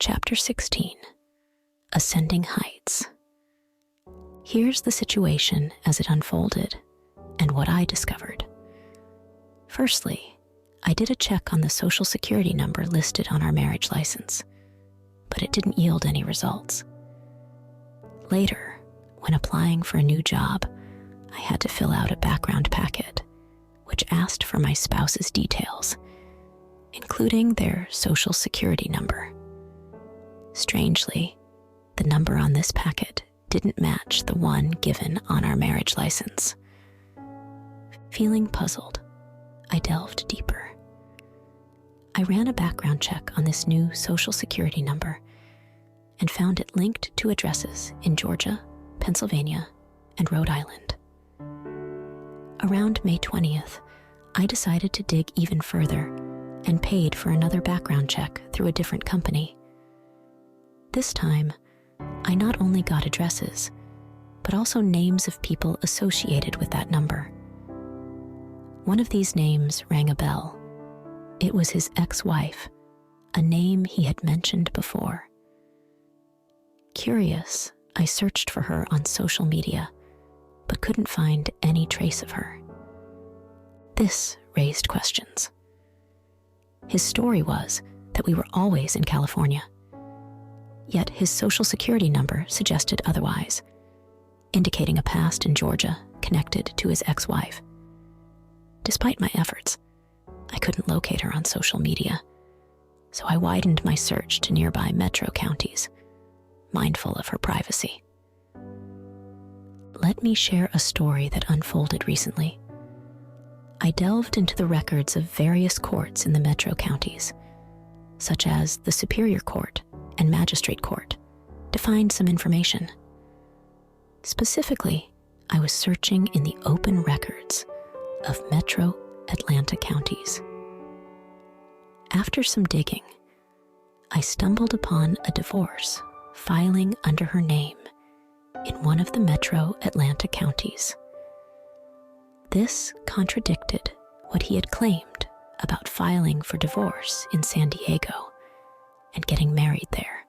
Chapter 16, Ascending Heights. Here's the situation as it unfolded and what I discovered. Firstly, I did a check on the Social Security number listed on our marriage license, but it didn't yield any results. Later, when applying for a new job, I had to fill out a background packet, which asked for my spouse's details, including their Social Security number. Strangely, the number on this packet didn't match the one given on our marriage license. Feeling puzzled, I delved deeper. I ran a background check on this new Social Security number and found it linked to addresses in Georgia, Pennsylvania, and Rhode Island. Around May 20th, I decided to dig even further and paid for another background check through a different company. This time, I not only got addresses, but also names of people associated with that number. One of these names rang a bell. It was his ex-wife, a name he had mentioned before. Curious, I searched for her on social media, but couldn't find any trace of her. This raised questions. His story was that we were always in California, yet his Social Security number suggested otherwise, indicating a past in Georgia connected to his ex-wife. Despite my efforts, I couldn't locate her on social media, so I widened my search to nearby metro counties, mindful of her privacy. Let me share a story that unfolded recently. I delved into the records of various courts in the metro counties, such as the Superior Court and Magistrate Court, to find some information. Specifically, I was searching in the open records of metro Atlanta counties. After some digging, I stumbled upon a divorce filing under her name in one of the metro Atlanta counties. This contradicted what he had claimed about filing for divorce in San Diego and getting married there.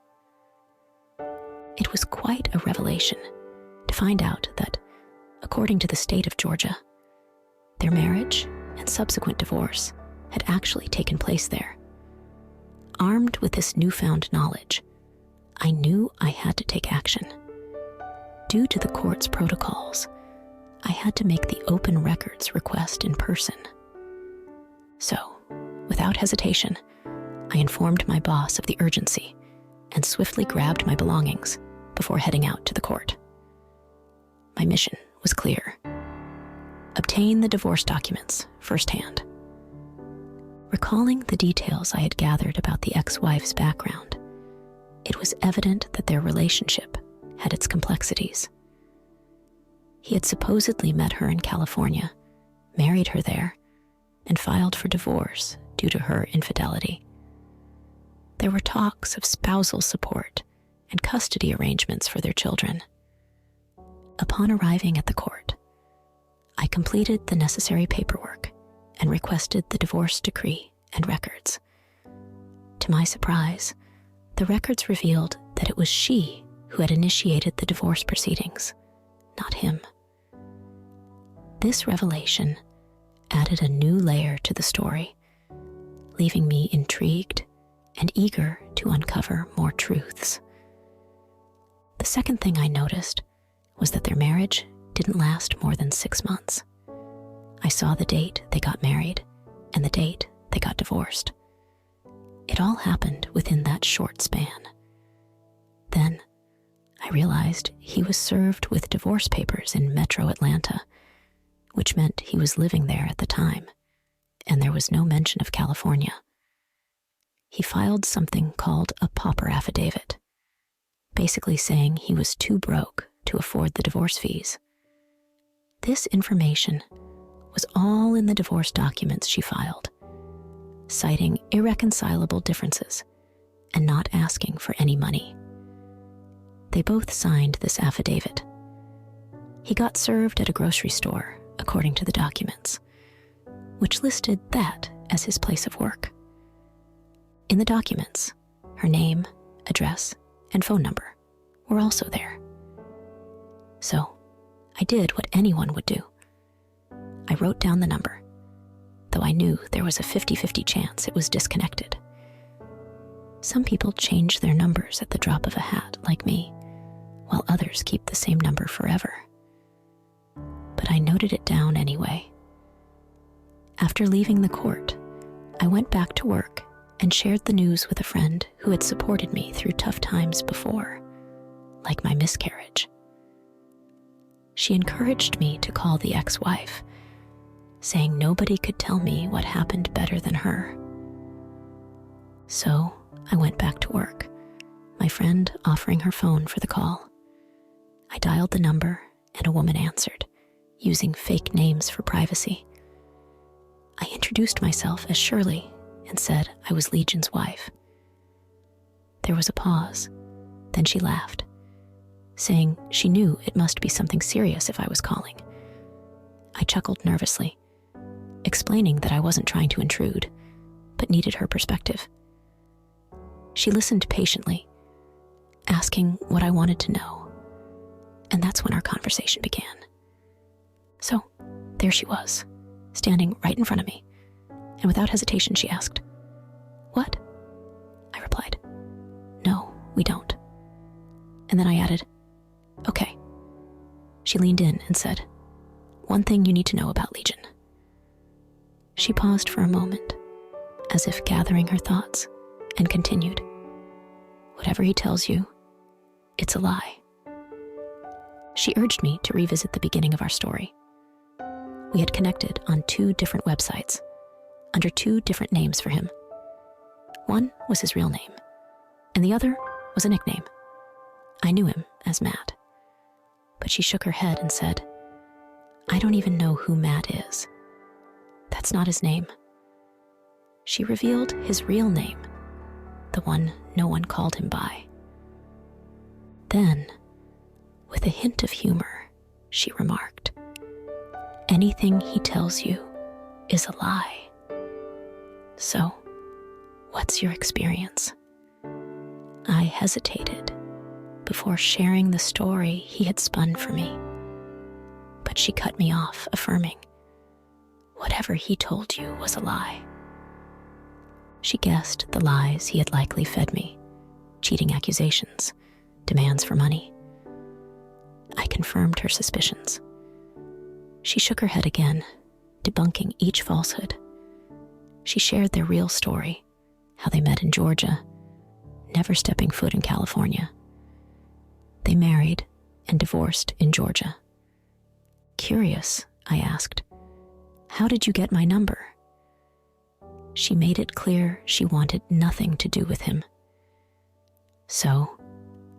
It was quite a revelation to find out that, according to the state of Georgia, their marriage and subsequent divorce had actually taken place there. Armed with this newfound knowledge, I knew I had to take action. Due to the court's protocols, I had to make the open records request in person. So, without hesitation, I informed my boss of the urgency and swiftly grabbed my belongings before heading out to the court. My mission was clear: obtain the divorce documents firsthand. Recalling the details I had gathered about the ex-wife's background, it was evident that their relationship had its complexities. He had supposedly met her in California, married her there, and filed for divorce due to her infidelity. There were talks of spousal support and custody arrangements for their children. Upon arriving at the court, I completed the necessary paperwork and requested the divorce decree and records. To my surprise, the records revealed that it was she who had initiated the divorce proceedings, not him. This revelation added a new layer to the story, leaving me intrigued and eager to uncover more truths. The second thing I noticed was that their marriage didn't last more than 6 months. I saw the date they got married and the date they got divorced. It all happened within that short span. Then, I realized he was served with divorce papers in Metro Atlanta, which meant he was living there at the time, and there was no mention of California. He filed something called a pauper affidavit, basically saying he was too broke to afford the divorce fees. This information was all in the divorce documents she filed, citing irreconcilable differences and not asking for any money. They both signed this affidavit. He got served at a grocery store, according to the documents, which listed that as his place of work. In the documents, her name, address, and phone number were also there. So I did what anyone would do. I wrote down the number, though I knew there was a 50-50 chance it was disconnected. Some people change their numbers at the drop of a hat, like me, while others keep the same number forever. But I noted it down anyway. After leaving the court, I went back to work and shared the news with a friend who had supported me through tough times before, like my miscarriage. She encouraged me to call the ex-wife, saying nobody could tell me what happened better than her. So I went back to work, my friend offering her phone for the call. I dialed the number and a woman answered, using fake names for privacy. I introduced myself as Shirley and said I was Legion's wife. There was a pause, then she laughed, saying she knew it must be something serious if I was calling. I chuckled nervously, explaining that I wasn't trying to intrude, but needed her perspective. She listened patiently, asking what I wanted to know, and that's when our conversation began. So, there she was, standing right in front of me, and without hesitation she asked, "What?" I replied, "No, we don't." And then I added, "Okay." She leaned in and said, "One thing you need to know about Legion." She paused for a moment, as if gathering her thoughts, and continued, "Whatever he tells you, it's a lie." She urged me to revisit the beginning of our story. We had connected on 2 different websites, under 2 different names for him. One was his real name, and the other was a nickname. I knew him as Matt. But she shook her head and said, "I don't even know who Matt is. That's not his name." She revealed his real name, the one no one called him by. Then, with a hint of humor, she remarked, "Anything he tells you is a lie. So, what's your experience?" I hesitated before sharing the story he had spun for me, but she cut me off, affirming, "Whatever he told you was a lie." She guessed the lies he had likely fed me, cheating accusations, demands for money. I confirmed her suspicions. She shook her head again, debunking each falsehood. She shared their real story, how they met in Georgia, never stepping foot in California. They married and divorced in Georgia. Curious, I asked, "How did you get my number?" She made it clear she wanted nothing to do with him. So,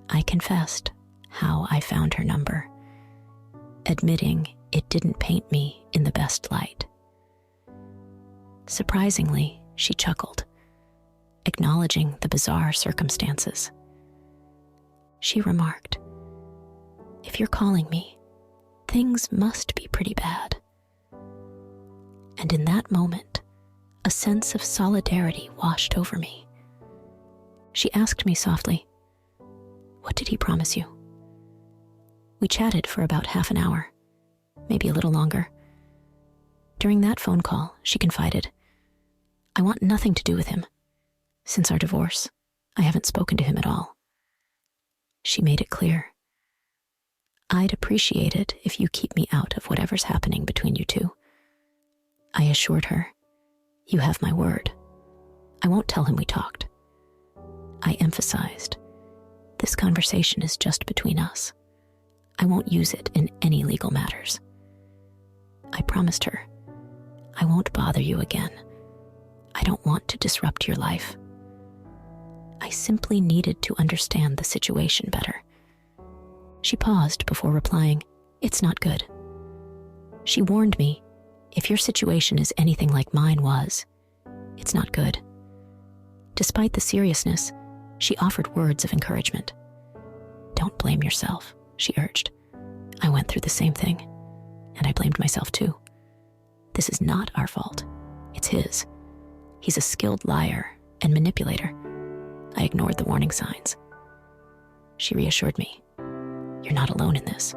I confessed how I found her number, admitting it didn't paint me in the best light. Surprisingly, she chuckled, acknowledging the bizarre circumstances. She remarked, "If you're calling me, things must be pretty bad." And in that moment, a sense of solidarity washed over me. She asked me softly, "What did he promise you?" We chatted for about half an hour, maybe a little longer. During that phone call, she confided, "I want nothing to do with him. Since our divorce, I haven't spoken to him at all." She made it clear, "I'd appreciate it if you keep me out of whatever's happening between you two." I assured her, "You have my word. I won't tell him we talked." I emphasized, "This conversation is just between us. I won't use it in any legal matters." I promised her, "I won't bother you again. I don't want to disrupt your life. I simply needed to understand the situation better." She paused before replying, "It's not good." She warned me, "If your situation is anything like mine was, it's not good." Despite the seriousness, she offered words of encouragement. "Don't blame yourself," she urged. "I went through the same thing, and I blamed myself too. This is not our fault. It's his. He's a skilled liar and manipulator. I ignored the warning signs. She reassured me, "You're not alone in this."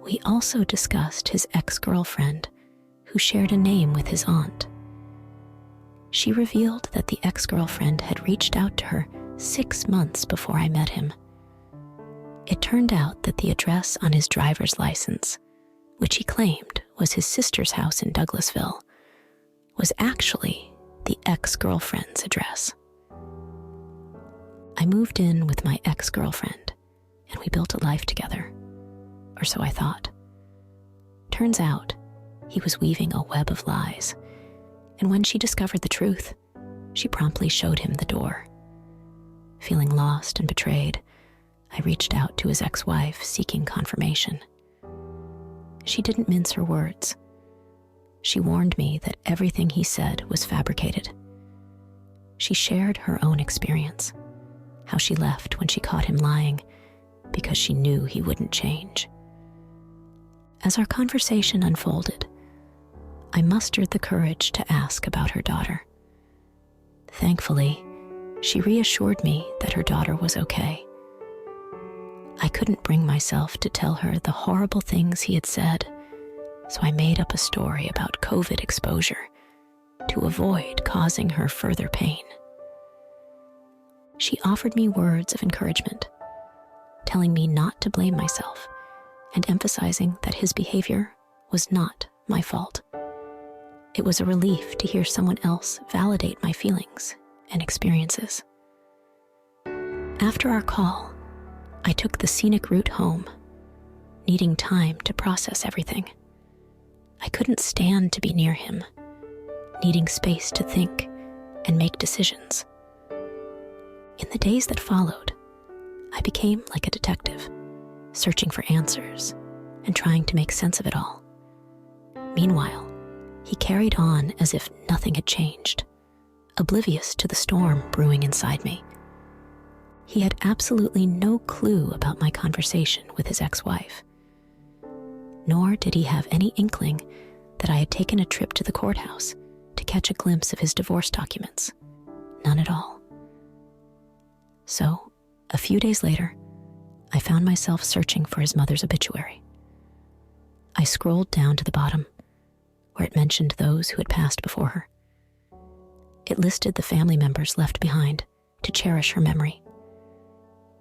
We also discussed his ex-girlfriend, who shared a name with his aunt. She revealed that the ex-girlfriend had reached out to her 6 months before I met him. It turned out that the address on his driver's license, which he claimed was his sister's house in Douglasville, was actually the ex-girlfriend's address. I moved in with my ex-girlfriend, and we built a life together, or so I thought. Turns out, he was weaving a web of lies, and when she discovered the truth, she promptly showed him the door. Feeling lost and betrayed, I reached out to his ex-wife seeking confirmation. She didn't mince her words. She warned me that everything he said was fabricated. She shared her own experience, how she left when she caught him lying because she knew he wouldn't change. As our conversation unfolded, I mustered the courage to ask about her daughter. Thankfully, she reassured me that her daughter was okay. I couldn't bring myself to tell her the horrible things he had said, so I made up a story about COVID exposure to avoid causing her further pain. She offered me words of encouragement, telling me not to blame myself and emphasizing that his behavior was not my fault. It was a relief to hear someone else validate my feelings and experiences. After our call, I took the scenic route home, needing time to process everything. I couldn't stand to be near him, needing space to think and make decisions. In the days that followed, I became like a detective, searching for answers and trying to make sense of it all. Meanwhile, he carried on as if nothing had changed, oblivious to the storm brewing inside me. He had absolutely no clue about my conversation with his ex-wife. Nor did he have any inkling that I had taken a trip to the courthouse to catch a glimpse of his divorce documents. None at all. So, a few days later, I found myself searching for his mother's obituary. I scrolled down to the bottom, where it mentioned those who had passed before her. It listed the family members left behind to cherish her memory.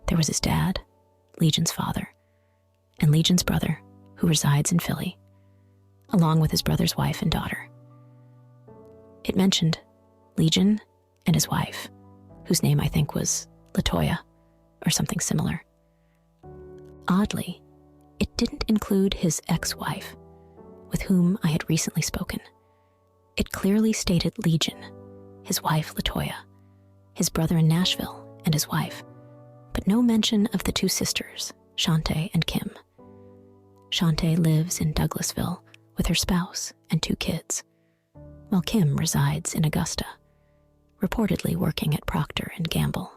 There was his dad, Legion's father, and Legion's brother, who resides in Philly, along with his brother's wife and daughter. It mentioned Legion and his wife, whose name I think was LaToya, or something similar. Oddly, it didn't include his ex-wife, with whom I had recently spoken. It clearly stated Legion, his wife LaToya, his brother in Nashville, and his wife, but no mention of the two sisters, Shantae and Kim. Shantae lives in Douglasville with her spouse and 2 kids, while Kim resides in Augusta, reportedly working at Procter & Gamble.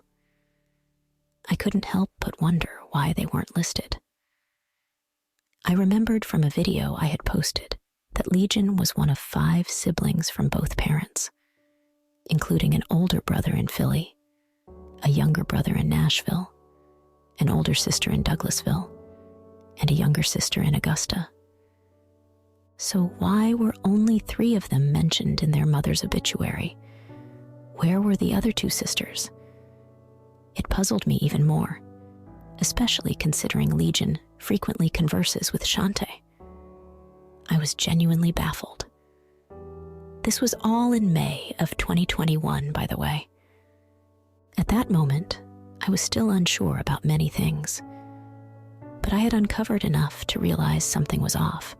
I couldn't help but wonder why they weren't listed. I remembered from a video I had posted that Legion was one of 5 siblings from both parents, including an older brother in Philly, a younger brother in Nashville, an older sister in Douglasville, and a younger sister in Augusta. So why were only 3 of them mentioned in their mother's obituary? Where were the other 2 sisters? It puzzled me even more, especially considering Legion frequently converses with Shantae. I was genuinely baffled. This was all in May of 2021, by the way. At that moment, I was still unsure about many things, but I had uncovered enough to realize something was off.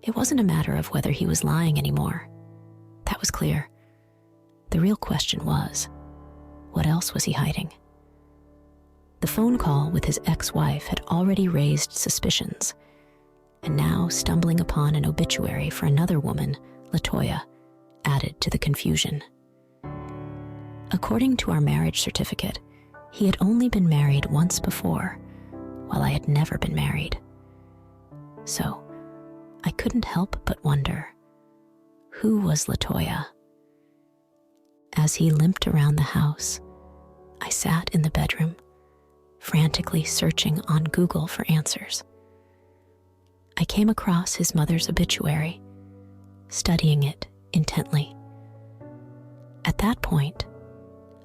It wasn't a matter of whether he was lying anymore. That was clear. The real question was, what else was he hiding? The phone call with his ex-wife had already raised suspicions, and now stumbling upon an obituary for another woman, LaToya, added to the confusion. According to our marriage certificate, he had only been married once before, while I had never been married. So, I couldn't help but wonder, who was LaToya? As he limped around the house, I sat in the bedroom, frantically searching on Google for answers. I came across his mother's obituary, studying it intently. At that point,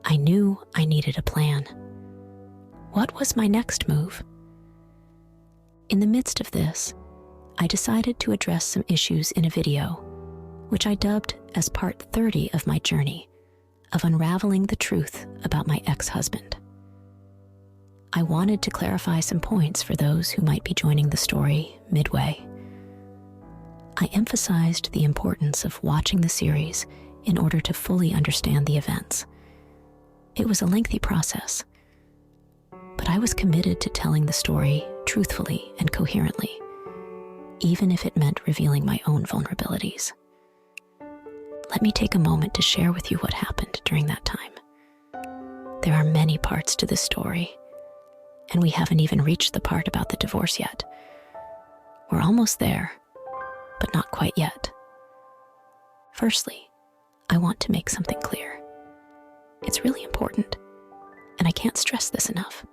I knew I needed a plan. What was my next move? In the midst of this, I decided to address some issues in a video, which I dubbed as part 30 of my journey of unraveling the truth about my ex-husband. I wanted to clarify some points for those who might be joining the story midway. I emphasized the importance of watching the series in order to fully understand the events. It was a lengthy process, but I was committed to telling the story truthfully and coherently, even if it meant revealing my own vulnerabilities. Let me take a moment to share with you what happened during that time. There are many parts to this story, and we haven't even reached the part about the divorce yet. We're almost there, but not quite yet. Firstly, I want to make something clear. It's really important, and I can't stress this enough.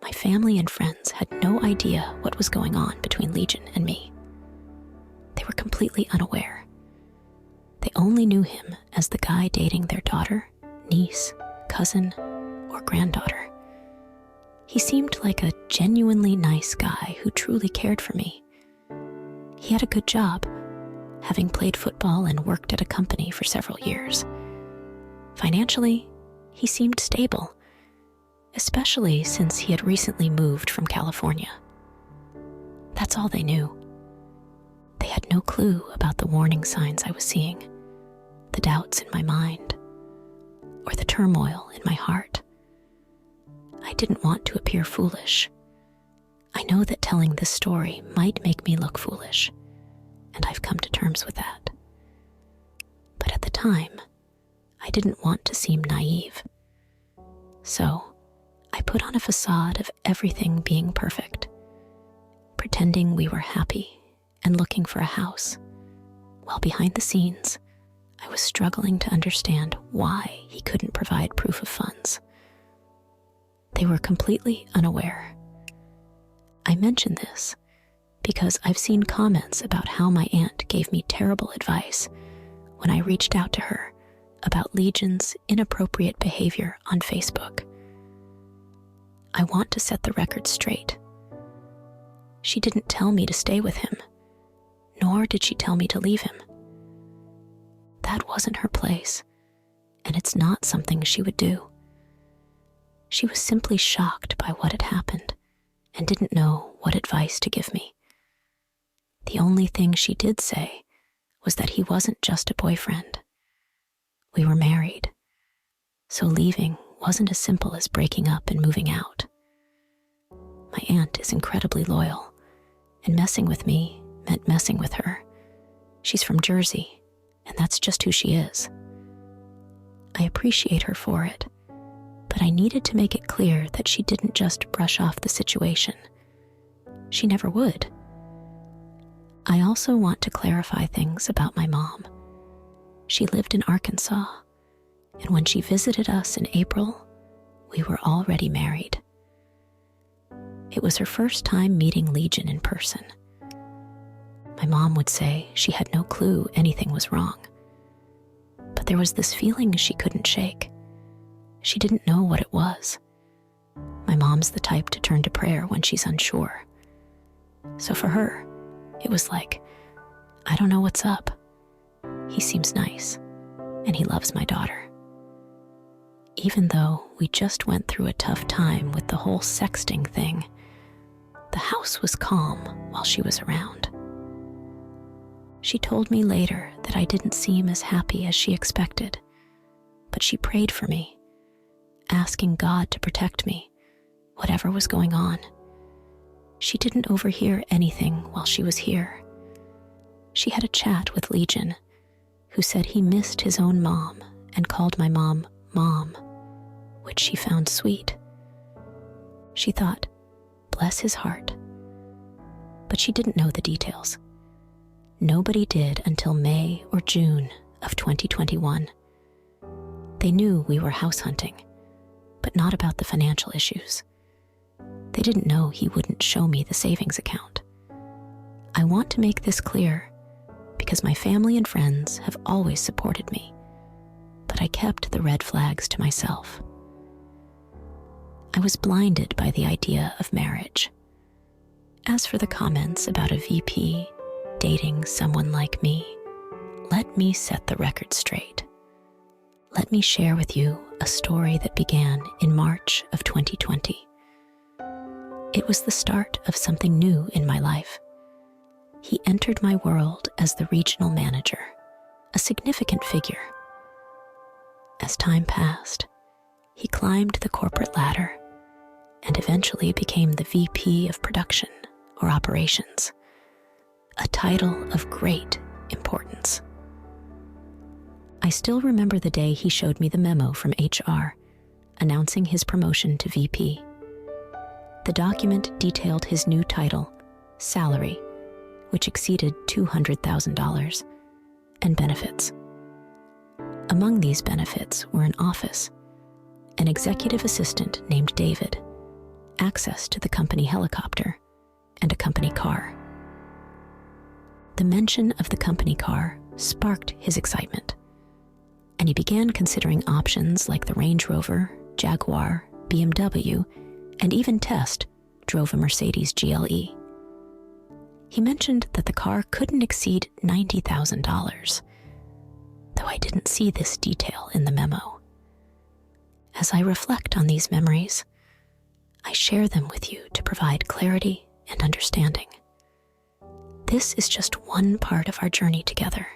My family and friends had no idea what was going on between Legion and me. They were completely unaware. They only knew him as the guy dating their daughter, niece, cousin, or granddaughter. He seemed like a genuinely nice guy who truly cared for me. He had a good job, having played football and worked at a company for several years. Financially, he seemed stable, especially since he had recently moved from California. That's all they knew. They had no clue about the warning signs I was seeing, the doubts in my mind, or the turmoil in my heart. I didn't want to appear foolish. I know that telling this story might make me look foolish, and I've come to terms with that. But at the time, I didn't want to seem naive. So, I put on a facade of everything being perfect, pretending we were happy and looking for a house, while behind the scenes, I was struggling to understand why he couldn't provide proof of funds. They were completely unaware. I mention this because I've seen comments about how my aunt gave me terrible advice when I reached out to her about Legion's inappropriate behavior on Facebook. I want to set the record straight. She didn't tell me to stay with him, nor did she tell me to leave him. That wasn't her place, and it's not something she would do. She was simply shocked by what had happened and didn't know what advice to give me. The only thing she did say was that he wasn't just a boyfriend. We were married, so leaving wasn't as simple as breaking up and moving out. My aunt is incredibly loyal, and messing with me meant messing with her. She's from Jersey, and that's just who she is. I appreciate her for it, but I needed to make it clear that she didn't just brush off the situation. She never would. I also want to clarify things about my mom. She lived in Arkansas, and when she visited us in April, we were already married. It was her first time meeting Legion in person. My mom would say she had no clue anything was wrong, but there was this feeling she couldn't shake. She didn't know what it was. My mom's the type to turn to prayer when she's unsure. So for her, it was like, I don't know what's up. He seems nice, and he loves my daughter. Even though we just went through a tough time with the whole sexting thing, the house was calm while she was around. She told me later that I didn't seem as happy as she expected, but she prayed for me, asking God to protect me, whatever was going on. She didn't overhear anything while she was here. She had a chat with Legion, who said he missed his own mom and called my mom, Mom, which she found sweet. She thought, bless his heart. But she didn't know the details. Nobody did until May or June of 2021. They knew we were house hunting, but not about the financial issues. They didn't know he wouldn't show me the savings account. I want to make this clear because my family and friends have always supported me, but I kept the red flags to myself. I was blinded by the idea of marriage. As for the comments about a VP dating someone like me, let me set the record straight. Let me share with you a story that began in March of 2020. It was the start of something new in my life. He entered my world as the regional manager, a significant figure. As time passed, he climbed the corporate ladder and eventually became the VP of production or operations, a title of great importance. I still remember the day he showed me the memo from HR announcing his promotion to VP. The document detailed his new title, salary, which exceeded $200,000, and benefits. Among these benefits were an office, an executive assistant named David, access to the company helicopter, and a company car. The mention of the company car sparked his excitement, and he began considering options like the Range Rover, Jaguar, BMW, and even drove a Mercedes GLE. He mentioned that the car couldn't exceed $90,000, though I didn't see this detail in the memo. As I reflect on these memories, I share them with you to provide clarity and understanding. This is just one part of our journey together,